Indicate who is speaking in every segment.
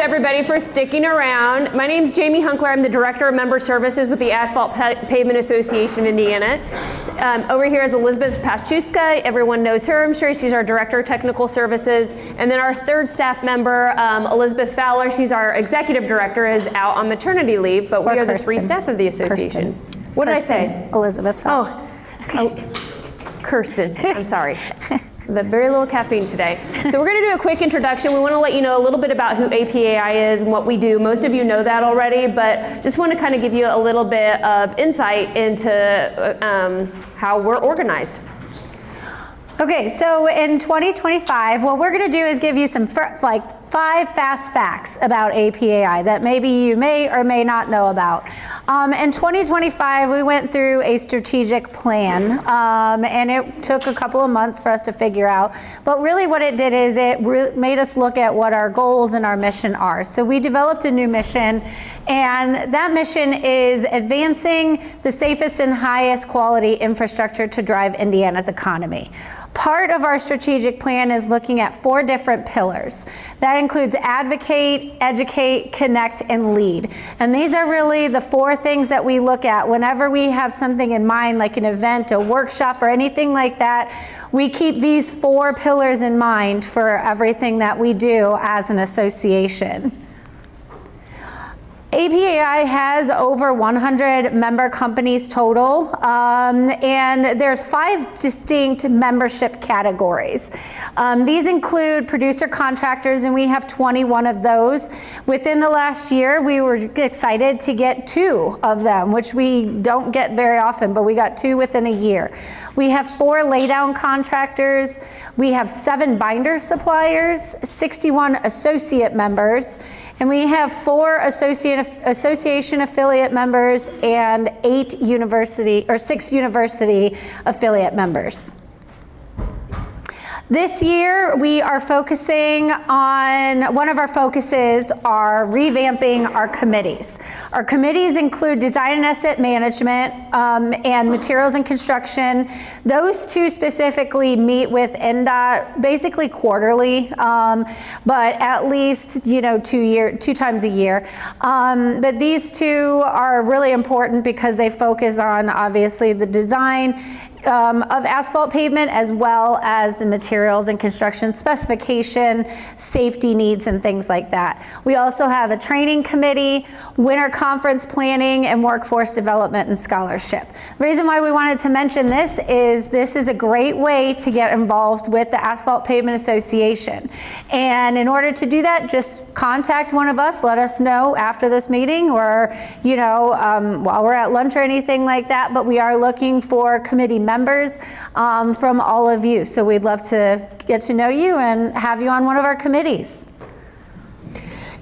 Speaker 1: to everybody for sticking around. My name is Jamie Hunkler. I'm the Director of Member Services with the Asphalt Pavement Association of Indiana. Over here is Elizabeth Paschewska. Everyone knows her, I'm sure. She's our Director of Technical Services. And then our third staff member, Elizabeth Fowler, she's our Executive Director, is out on maternity leave, but we are the free staff of the association. What did I say?
Speaker 2: Elizabeth Fowler.
Speaker 1: Oh, Kirsten, I'm sorry. But very little caffeine today. So we're going to do a quick introduction. We want to let you know a little bit about who APAI is and what we do. Most of you know that already, but just want to kind of give you a little bit of insight into how we're organized.
Speaker 2: Okay, so in 2025, what we're going to do is give you some 5 fast facts about APAI that maybe you may or may not know about. In 2025, we went through a strategic plan, and it took a couple of months for us to figure out. But really what it did is it made us look at what our goals and our mission are. So we developed a new mission, and that mission is advancing the safest and highest quality infrastructure to drive Indiana's economy. Part of our strategic plan is looking at 4 different pillars. That includes advocate, educate, connect, and lead. And these are really the 4 things that we look at whenever we have something in mind, like an event, a workshop, or anything like that. We keep these 4 pillars in mind for everything that we do as an association. APAI has over 100 member companies total, and there's 5 distinct membership categories. These include producer contractors, and we have 21 of those. Within the last year, we were excited to get 2 of them, which we don't get very often, but we got 2 within a year. We have 4 laydown contractors. We have 7 binder suppliers, 61 associate members, and we have 4 association affiliate members and 6 university affiliate members. This year, we are focusing on, one of our focuses are revamping our committees. Our committees include design and asset management and materials and construction. Those 2 specifically meet with INDOT basically quarterly, but at least 2 times a year. But these 2 are really important because they focus on obviously the design of asphalt pavement, as well as the materials and construction specification, safety needs, and things like that. We also have a training committee, winter conference planning, and workforce development and scholarship. The reason why we wanted to mention this is a great way to get involved with the Asphalt Pavement Association. And in order to do that, just contact one of us, let us know after this meeting, or while we're at lunch or anything like that. But we are looking for committee members from all of you. So we'd love to get to know you and have you on one of our committees.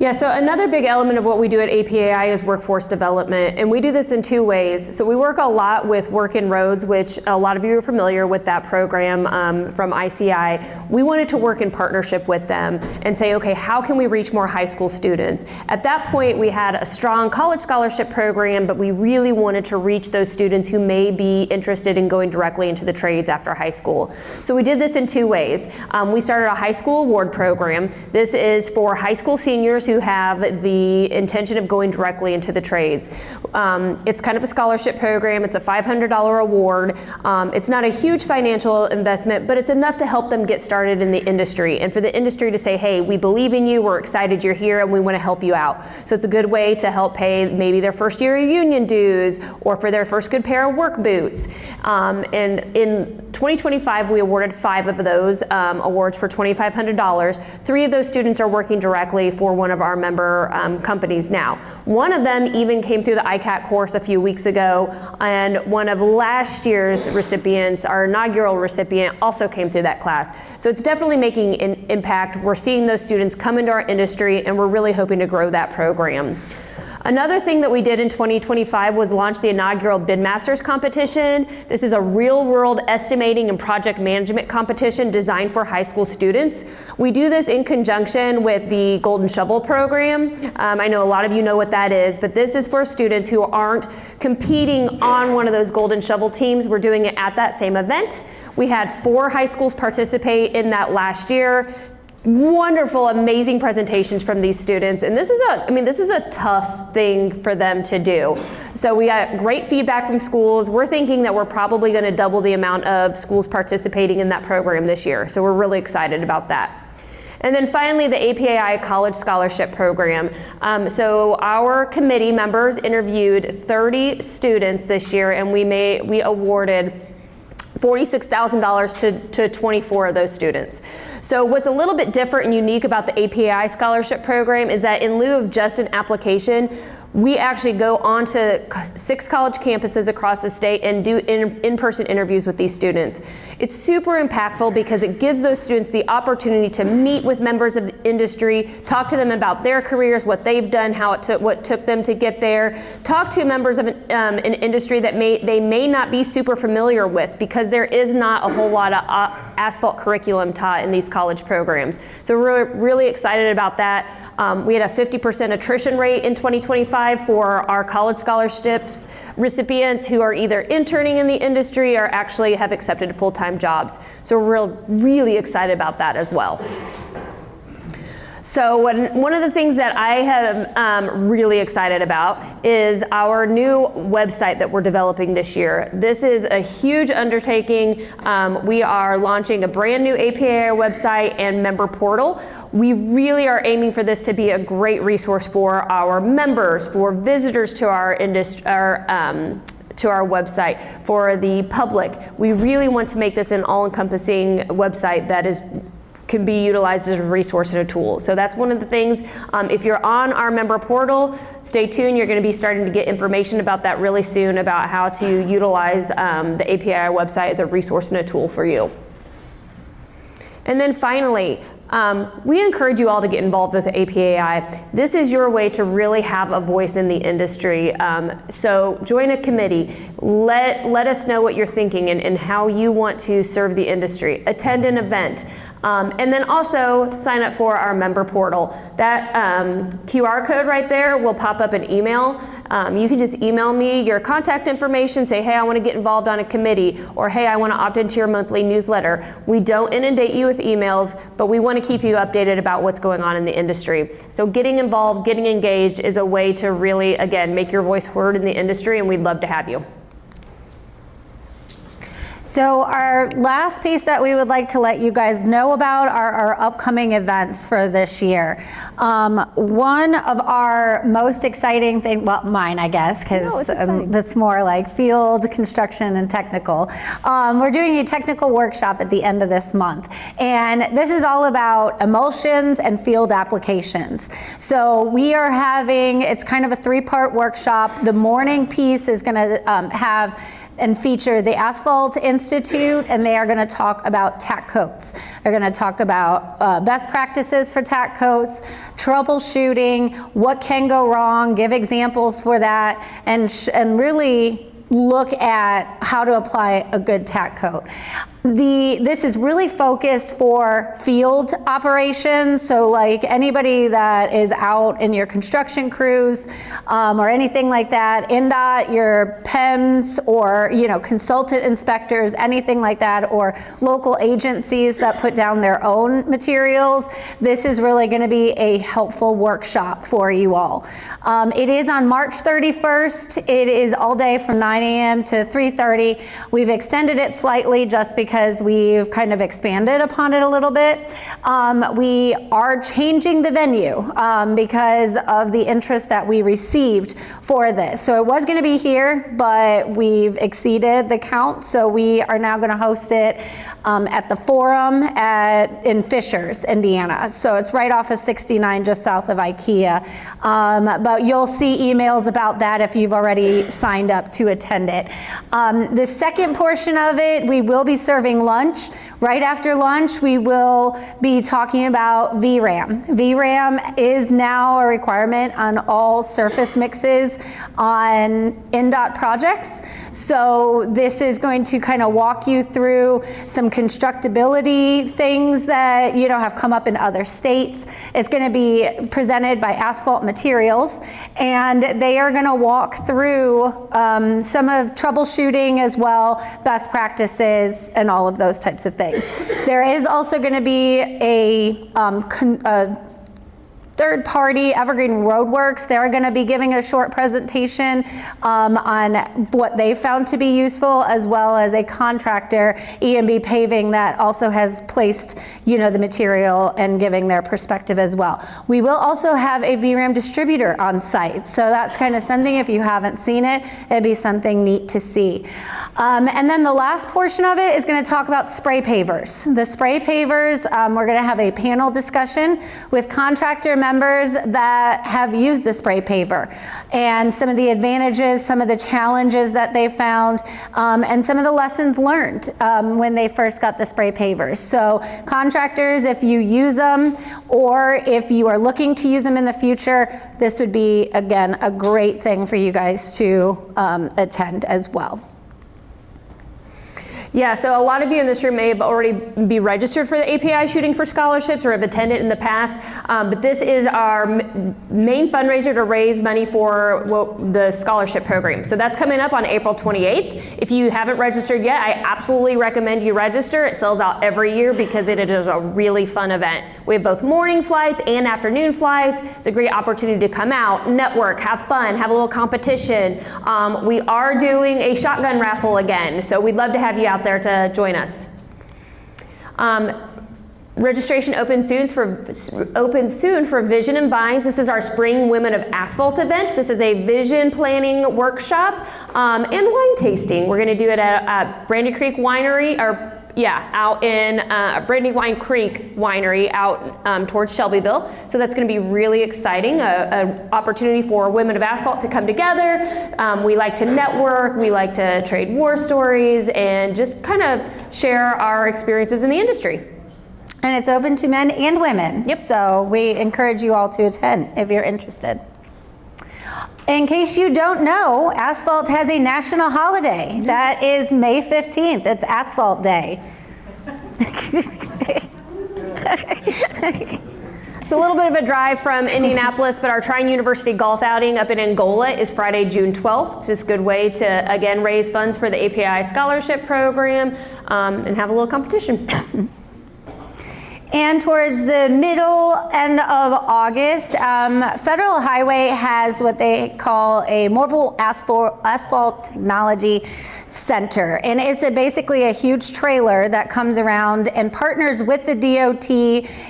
Speaker 1: Yeah, so another big element of what we do at APAI is workforce development, and we do this in 2 ways. So we work a lot with Work in Roads, which a lot of you are familiar with that program from ICI. We wanted to work in partnership with them and say, okay, how can we reach more high school students? At that point, we had a strong college scholarship program, but we really wanted to reach those students who may be interested in going directly into the trades after high school. So we did this in 2 ways. We started a high school award program. This is for high school seniors who have the intention of going directly into the trades. It's kind of a scholarship program. It's a $500 award. It's not a huge financial investment, but it's enough to help them get started in the industry, and for the industry to say, hey, we believe in you, we're excited you're here, and we want to help you out. So it's a good way to help pay maybe their first year of union dues, or for their first good pair of work boots. And in 2025, we awarded 5 of those awards for $2,500. 3 of those students are working directly for one of our member companies now. One of them even came through the ICAT course a few weeks ago, and one of last year's recipients, our inaugural recipient, also came through that class. So it's definitely making an impact. We're seeing those students come into our industry, and we're really hoping to grow that program. Another thing that we did in 2025 was launch the inaugural Bidmasters competition. This is a real-world estimating and project management competition designed for high school students. We do this in conjunction with the Golden Shovel program. I know a lot of you know what that is, but this is for students who aren't competing on one of those Golden Shovel teams. We're doing it at that same event. We had 4 high schools participate in that last year. wonderful, amazing presentations from these students, and this is a tough thing for them to do. So we got great feedback from schools. We're thinking that we're probably going to double the amount of schools participating in that program this year, so we're really excited about that. And then finally, the APAI College Scholarship Program. So our committee members interviewed 30 students this year, and we awarded $46,000 to 24 of those students. So what's a little bit different and unique about the APAI scholarship program is that in lieu of just an application, we actually go on to 6 college campuses across the state and do in-person interviews with these students. It's super impactful because it gives those students the opportunity to meet with members of the industry, talk to them about their careers, what they've done, what took them to get there, talk to members of an industry that they may not be super familiar with, because there is not a whole lot of asphalt curriculum taught in these college programs. So we're really excited about that. We had a 50% attrition rate in 2025 for our college scholarships recipients who are either interning in the industry or actually have accepted full-time jobs. So we're really excited about that as well. So one of the things that I am really excited about is our new website that we're developing this year. This is a huge undertaking. We are launching a brand new APAI website and member portal. We really are aiming for this to be a great resource for our members, for visitors to our industry, to our website, for the public. We really want to make this an all-encompassing website that can be utilized as a resource and a tool. So that's one of the things. If you're on our member portal, stay tuned. You're going to be starting to get information about that really soon, about how to utilize the APAI website as a resource and a tool for you. And then finally, we encourage you all to get involved with the APAI. This is your way to really have a voice in the industry. So join a committee. Let us know what you're thinking and how you want to serve the industry. Attend an event. And then also sign up for our member portal. That QR code right there will pop up an email. You can just email me your contact information, say, hey, I want to get involved on a committee, or hey, I want to opt into your monthly newsletter. We don't inundate you with emails, but we want to keep you updated about what's going on in the industry. So getting involved, getting engaged is a way to really, again, make your voice heard in the industry, and we'd love to have you.
Speaker 2: So our last piece that we would like to let you guys know about are our upcoming events for this year. One of our most exciting things, well, mine, I guess, because that's more like field, construction, and technical. We're doing a technical workshop at the end of this month. And this is all about emulsions and field applications. So we are having, it's kind of a 3-part workshop. The morning piece is going to have and feature the Asphalt Institute, and they are going to talk about tack coats. They're going to talk about best practices for tack coats, troubleshooting, what can go wrong, give examples for that, and really look at how to apply a good tack coat. This is really focused for field operations, so like anybody that is out in your construction crews or anything like that, INDOT, your PEMs, or consultant inspectors, anything like that, or local agencies that put down their own materials. This is really going to be a helpful workshop for you all. It is on March 31st. It is all day from 9 a.m. to 3:30. We've extended it slightly just because we've kind of expanded upon it a little bit. We are changing the venue because of the interest that we received for this. So it was going to be here, but we've exceeded the count. So we are now going to host it at the Forum in Fishers, Indiana. So it's right off of 69, just south of IKEA. But you'll see emails about that if you've already signed up to attend it. The second portion of it, we will be serving lunch. Right after lunch, we will be talking about VRAM. VRAM is now a requirement on all surface mixes on INDOT projects. So this is going to kind of walk you through some some constructability things that, you know, have come up in other states. It's going to be presented by Asphalt Materials, and they are going to walk through some of troubleshooting as well, best practices, and all of those types of things. There is also going to be a third-party, Evergreen Roadworks. They're going to be giving a short presentation on what they found to be useful, as well as a contractor, E&B Paving, that also has placed, you know, the material and giving their perspective as well. We will also have a VRAM distributor on site, so that's kind of something, if you haven't seen it, it'd be something neat to see. And then the last portion of it is going to talk about spray pavers. The spray pavers, we're going to have a panel discussion with contractor members that have used the spray paver, and some of the advantages, some of the challenges that they found, and some of the lessons learned when they first got the spray pavers. So contractors, if you use them, or if you are looking to use them in the future, this would be, again, a great thing for you guys to attend as well.
Speaker 1: Yeah, so a lot of you in this room may have already be registered for the APAI Shooting for Scholarships or have attended in the past, but this is our main fundraiser to raise money for the scholarship program. So that's coming up on April 28th. If you haven't registered yet, I absolutely recommend you register. It sells out every year because it is a really fun event. We have both morning flights and afternoon flights. It's a great opportunity to come out, network, have fun, have a little competition. We are doing a shotgun raffle again, so we'd love to have you out there to join us. Registration opens soon for Vision and Binds. This is our Spring Women of Asphalt event. This is a vision planning workshop and wine tasting. We're going to do it at Brandy Creek Winery, out in Brandywine Creek Winery out towards Shelbyville. So that's going to be really exciting, an opportunity for women of asphalt to come together. We like to network, we like to trade war stories, and just kind of share our experiences in the industry.
Speaker 2: And it's open to men and women.
Speaker 1: Yep.
Speaker 2: So we encourage you all to attend if you're interested. In case you don't know, Asphalt has a national holiday. That is May 15th. It's Asphalt Day.
Speaker 1: It's a little bit of a drive from Indianapolis, but our Trine University golf outing up in Angola is Friday, June 12th. It's just a good way to, again, raise funds for the APAI Scholarship Program and have a little competition.
Speaker 2: And towards the end of August, Federal Highway has what they call a mobile asphalt technology center. And it's basically a huge trailer that comes around and partners with the DOT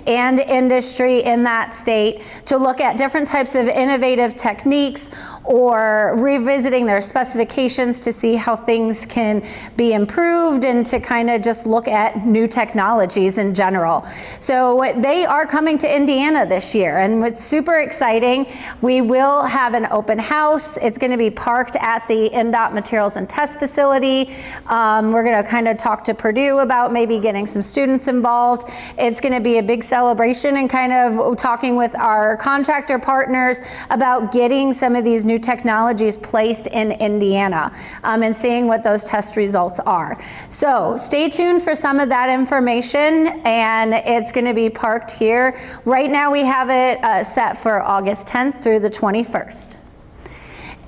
Speaker 2: and industry in that state to look at different types of innovative techniques or revisiting their specifications to see how things can be improved and to kind of just look at new technologies in general. So they are coming to Indiana this year, and it's super exciting. We will have an open house. It's going to be parked at the INDOT Materials and Test Facility. We're going to kind of talk to Purdue about maybe getting some students involved. It's going to be a big celebration and kind of talking with our contractor partners about getting some of these new technologies placed in Indiana and seeing what those test results are. So stay tuned for some of that information, and it's going to be parked here. Right now we have it set for August 10th through the 21st.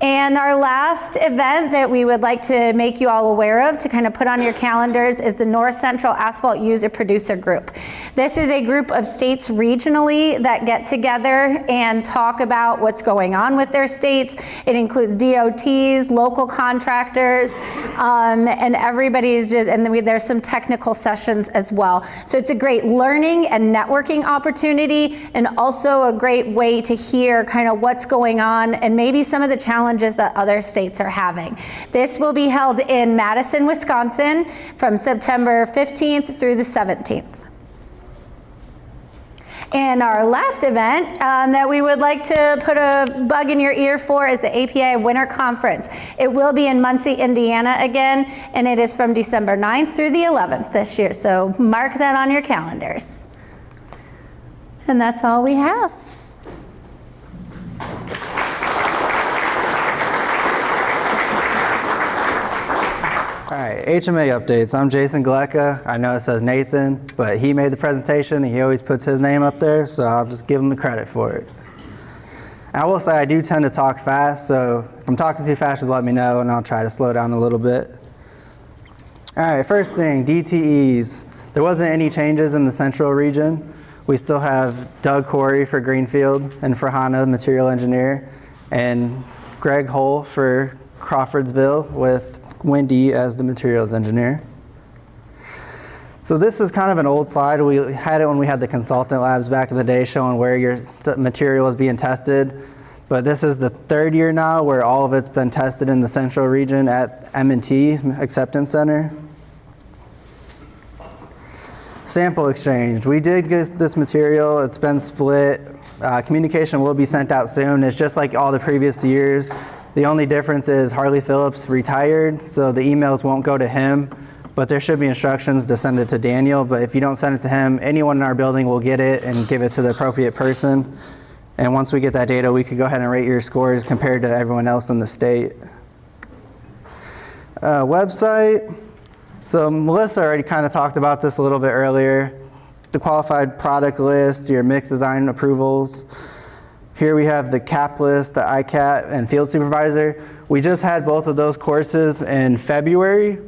Speaker 2: And our last event that we would like to make you all aware of to kind of put on your calendars is the North Central Asphalt User Producer Group. This is a group of states regionally that get together and talk about what's going on with their states. It includes DOTs, local contractors, and everybody's just, and there's some technical sessions as well. So it's a great learning and networking opportunity, and also a great way to hear kind of what's going on and maybe some of the challenges that other states are having. This will be held in Madison, Wisconsin from September 15th through the 17th. And our last event that we would like to put a bug in your ear for is the APAI Winter Conference. It will be in Muncie, Indiana again, and it is from December 9th through the 11th this year, so mark that on your calendars. And that's all we have.
Speaker 3: All right, HMA updates. I'm Jason Galeka. I know it says Nathan, but he made the presentation and he always puts his name up there, so I'll just give him the credit for it. I will say I do tend to talk fast, so if I'm talking too fast, just let me know and I'll try to slow down a little bit. All right, first thing, DTEs. There wasn't any changes in the central region. We still have Doug Corey for Greenfield and Frahana, material engineer, and Greg Hull for Crawfordsville with Wendy as the materials engineer. So this is kind of an old slide. We had it when we had the consultant labs back in the day showing where your material is being tested. But this is the third year now where all of it's been tested in the central region at M&T Acceptance Center. Sample exchange. We did get this material. It's been split. Communication will be sent out soon. It's just like all the previous years. The only difference is Harley Phillips retired, so the emails won't go to him, but there should be instructions to send it to Daniel. But if you don't send it to him, anyone in our building will get it and give it to the appropriate person. And once we get that data, we could go ahead and rate your scores compared to everyone else in the state. Website. So Melissa already kind of talked about this a little bit earlier. The qualified product list, your mix design approvals. Here we have the CAP list, the ICAT, and field supervisor. We just had both of those courses in February.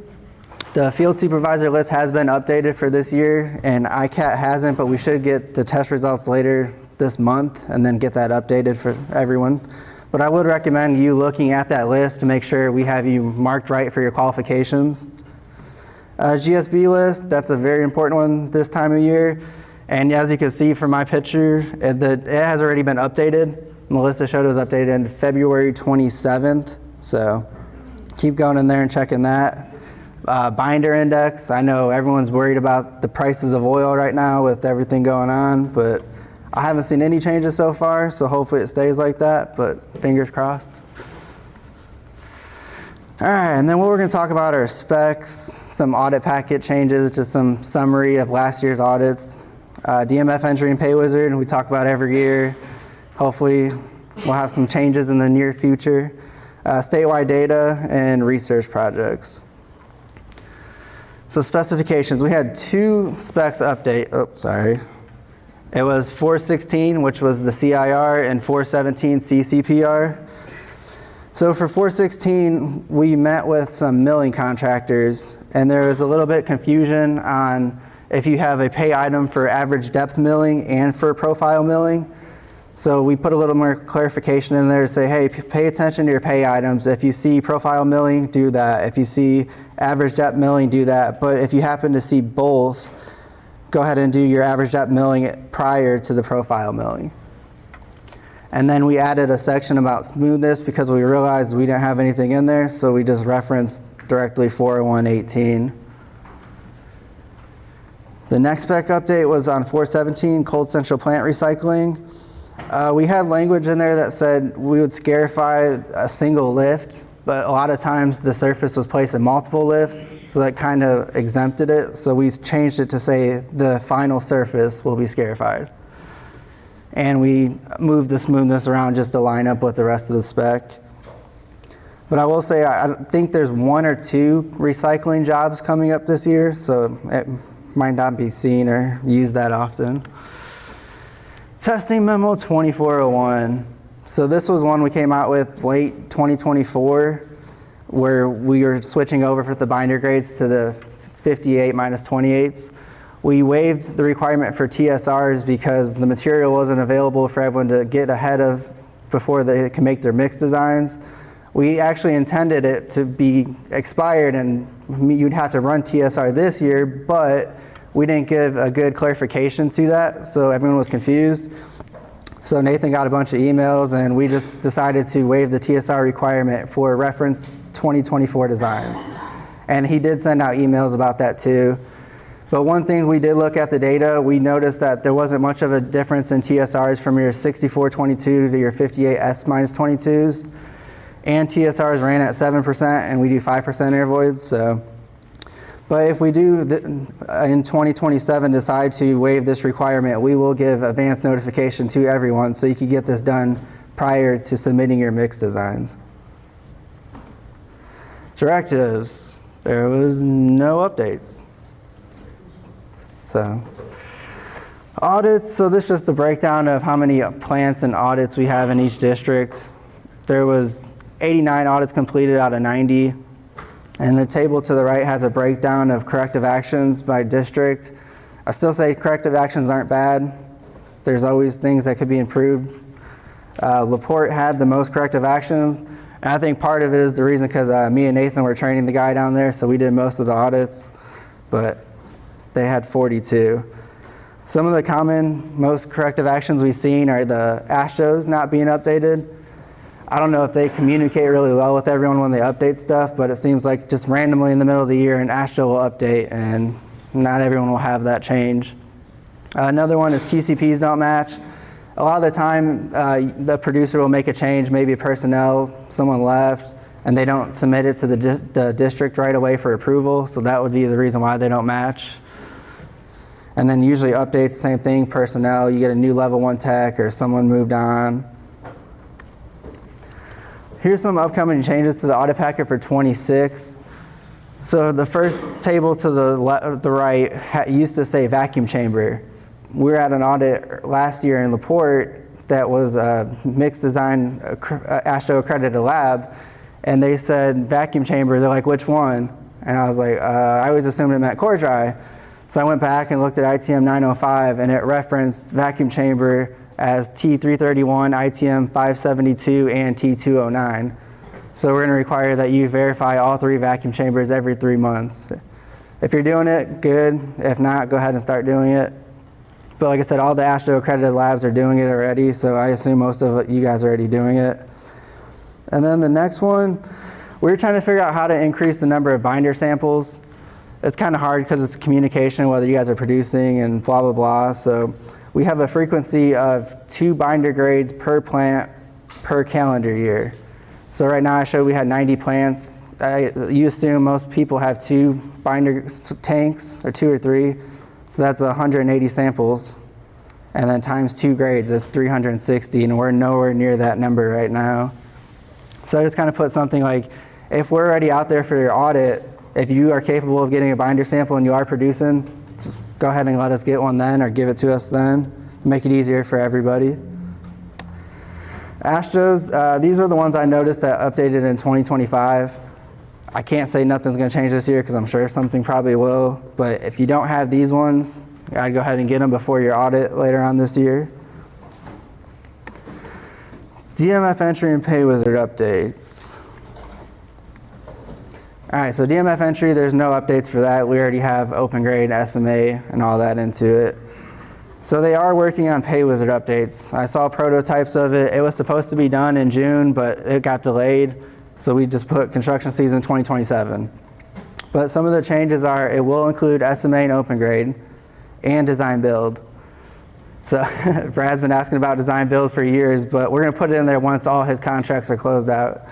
Speaker 3: The field supervisor list has been updated for this year, and ICAT hasn't, but we should get the test results later this month and then get that updated for everyone. But I would recommend you looking at that list to make sure we have you marked right for your qualifications. GSB list, that's a very important one this time of year. And as you can see from my picture, it has already been updated. Melissa showed it was updated on February 27th. So keep going in there and checking that. Binder index, I know everyone's worried about the prices of oil right now with everything going on, but I haven't seen any changes so far, so hopefully it stays like that, but fingers crossed. All right, and then what we're going to talk about are specs, some audit packet changes, just some summary of last year's audits. DMF entry and Paywizard, we talk about every year. Hopefully we'll have some changes in the near future. Statewide data and research projects. So specifications, we had 2 specs update. Oh, sorry. It was 416, which was the CIR, and 417 CCPR. So for 416, we met with some milling contractors, and there was a little bit of confusion on if you have a pay item for average depth milling and for profile milling. So we put a little more clarification in there to say, hey, pay attention to your pay items. If you see profile milling, do that. If you see average depth milling, do that. But if you happen to see both, go ahead and do your average depth milling prior to the profile milling. And then we added a section about smoothness because we realized we didn't have anything in there, so we just referenced directly 40118. The next spec update was on 417, cold central plant recycling. We had language in there that said we would scarify a single lift, but a lot of times the surface was placed in multiple lifts, so that kind of exempted it. So we changed it to say the final surface will be scarified. And we moved the smoothness around just to line up with the rest of the spec. But I will say I think there's 1 or 2 recycling jobs coming up this year, so it might not be seen or used that often. Testing memo 2401. So this was one we came out with late 2024, where we were switching over for the binder grades to the 58 minus 28s. We waived the requirement for TSRs because the material wasn't available for everyone to get ahead of before they can make their mix designs. We actually intended it to be expired and you'd have to run TSR this year, but we didn't give a good clarification to that, so everyone was confused. So Nathan got a bunch of emails and we just decided to waive the TSR requirement for reference 2024 designs. And he did send out emails about that too. But one thing we did look at the data, we noticed that there wasn't much of a difference in TSRs from your 6422 to your 58S minus 22s. And TSRs ran at 7% and we do 5% air voids. So. But if we do, in 2027, decide to waive this requirement, we will give advance notification to everyone so you can get this done prior to submitting your mix designs. Directives. there was no updates. So, audits, so this is just a breakdown of how many plants and audits we have in each district. There was 89 audits completed out of 90. And the table to the right has a breakdown of corrective actions by district. I still say corrective actions aren't bad. There's always things that could be improved. LaPorte had the most corrective actions. And I think part of it is the reason because me and Nathan were training the guy down there, so we did most of the audits, but they had 42. Some of the common, most corrective actions we've seen are the ASHTOs not being updated. I don't know if they communicate really well with everyone when they update stuff, but it seems like just randomly in the middle of the year an ASHTO will update and not everyone will have that change. Another one is QCPs don't match. A lot of the time the producer will make a change, maybe personnel, someone left, and they don't submit it to the district right away for approval, so that would be the reason why they don't match. And then usually updates, same thing, personnel, you get a new level 1 tech or someone moved on. Here's some upcoming changes to the audit packet for 26. So the first table to the right used to say vacuum chamber. We were at an audit last year in LaPorte that was a mixed design ASHTO accredited lab, and they said vacuum chamber. They're like, which one? And I was like, I always assumed it meant core dry. So I went back and looked at ITM 905, and it referenced vacuum chamber as T331, ITM 572, and T209. So we're going to require that you verify all 3 vacuum chambers every 3 months. If you're doing it, good. If not, go ahead and start doing it. But like I said, all the ASHTO accredited labs are doing it already, so I assume most of you guys are already doing it. And then the next one, we're trying to figure out how to increase the number of binder samples. It's kind of hard because it's communication, whether you guys are producing and blah, blah, blah. So we have a frequency of 2 binder grades per plant per calendar year. So right now I showed we had 90 plants. You assume most people have 2 binder tanks, or 2 or 3. So that's 180 samples. And then times 2 grades, that's 360, and we're nowhere near that number right now. So I just kind of put something like, if we're already out there for your audit, if you are capable of getting a binder sample and you are producing, just go ahead and let us get one then, or give it to us then, to make it easier for everybody. ASHTOs, these are the ones I noticed that updated in 2025. I can't say nothing's going to change this year because I'm sure something probably will, but if you don't have these ones, I'd go ahead and get them before your audit later on this year. DMF entry and Paywizard updates. All right, so DMF entry, there's no updates for that. We already have open grade, SMA, and all that into it. So they are working on Paywizard updates. I saw prototypes of it. It was supposed to be done in June, but it got delayed. So we just put construction season 2027. But some of the changes are, it will include SMA and open grade and design build. So Brad's been asking about design build for years, but we're gonna put it in there once all his contracts are closed out.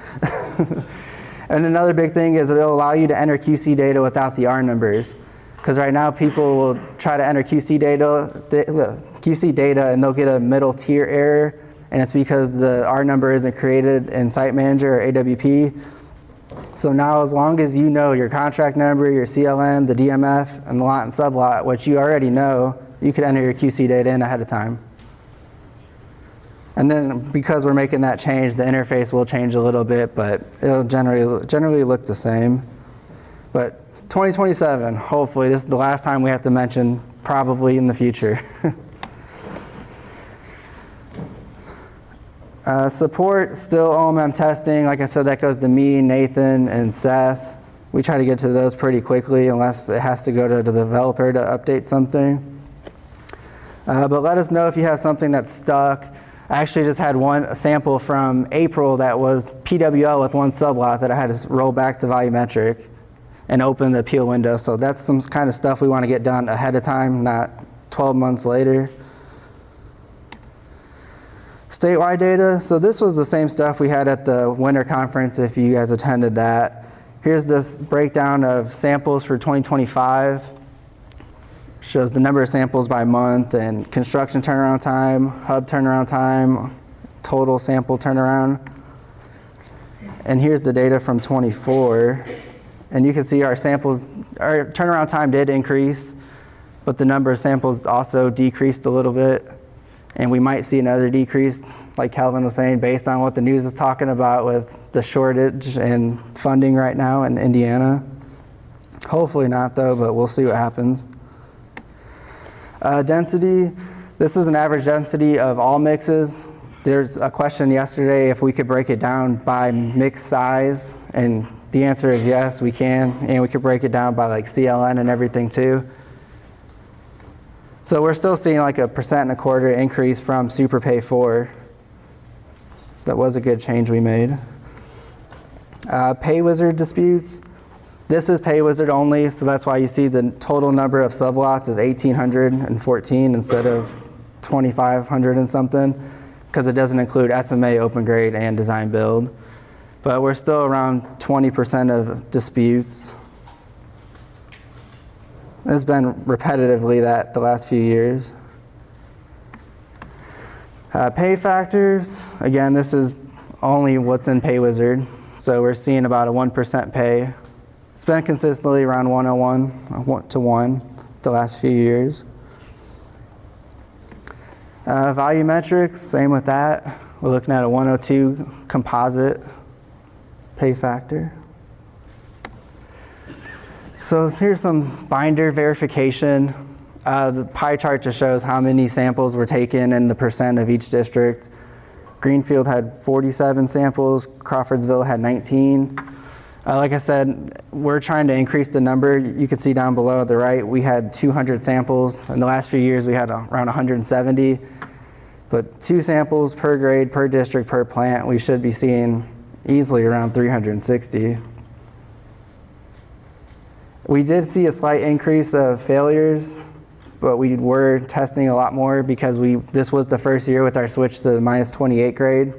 Speaker 3: And another big thing is it'll allow you to enter QC data without the R numbers. Because right now people will try to enter QC data and they'll get a middle tier error, and it's because the R number isn't created in Site Manager or AWP. So now as long as you know your contract number, your CLN, the DMF, and the lot and sublot, which you already know, you can enter your QC data in ahead of time. And then because we're making that change, the interface will change a little bit, but it'll generally look the same. But 2027, hopefully, this is the last time we have to mention probably in the future. Support, still OMM testing. Like I said, that goes to me, Nathan, and Seth. We try to get to those pretty quickly unless it has to go to the developer to update something. But let us know if you have something that's stuck. I actually just had a sample from April that was PWL with 1 sublot that I had to roll back to volumetric and open the appeal window. So that's some kind of stuff we want to get done ahead of time, not 12 months later. Statewide data. So this was the same stuff we had at the winter conference if you guys attended that. Here's this breakdown of samples for 2025. Shows the number of samples by month and construction turnaround time, hub turnaround time, total sample turnaround. And here's the data from 24. And you can see our samples, our turnaround time did increase, but the number of samples also decreased a little bit. And we might see another decrease, like Calvin was saying, based on what the news is talking about with the shortage and funding right now in Indiana. Hopefully not though, but we'll see what happens. Density, this is an average density of all mixes. There's a question yesterday if we could break it down by mix size, and the answer is yes, we can, and we could break it down by like CLN and everything too. So we're still seeing like a 1.25% increase from Super Pay 4. So that was a good change we made. Paywizard disputes. This is Paywizard only, so that's why you see the total number of sublots is 1,814 instead of 2,500 and something, because it doesn't include SMA, open grade, and design build. But we're still around 20% of disputes. It's been repetitively that the last few years. Pay factors, again, this is only what's in Paywizard. So we're seeing about a 1% pay. It's been consistently around 101 to 1 the last few years. Volumetrics, same with that. We're looking at a 102 composite pay factor. So here's some binder verification. The pie chart just shows how many samples were taken and the percent of each district. Greenfield had 47 samples, Crawfordsville had 19. Like I said, we're trying to increase the number. You can see down below at the right, we had 200 samples. In the last few years, we had around 170. But 2 samples per grade, per district, per plant, we should be seeing easily around 360. We did see a slight increase of failures, but we were testing a lot more because this was the first year with our switch to the -28 grade.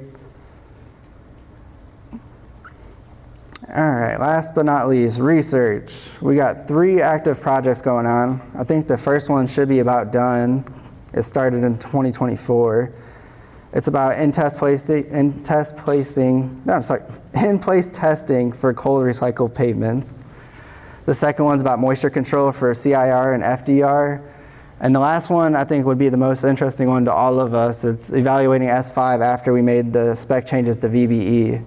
Speaker 3: All right, last but not least, research. We got 3 active projects going on. I think the first one should be about done. It started in 2024. It's about in-place testing for cold recycled pavements. The second one's about moisture control for CIR and FDR. And the last one I think would be the most interesting one to all of us. It's evaluating S5 after we made the spec changes to VBE.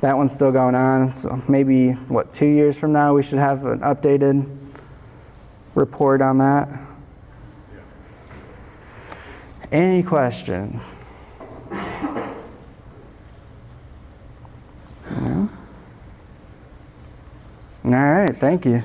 Speaker 3: That one's still going on, so maybe, 2 years from now we should have an updated report on that. Any questions? No? All right, thank you.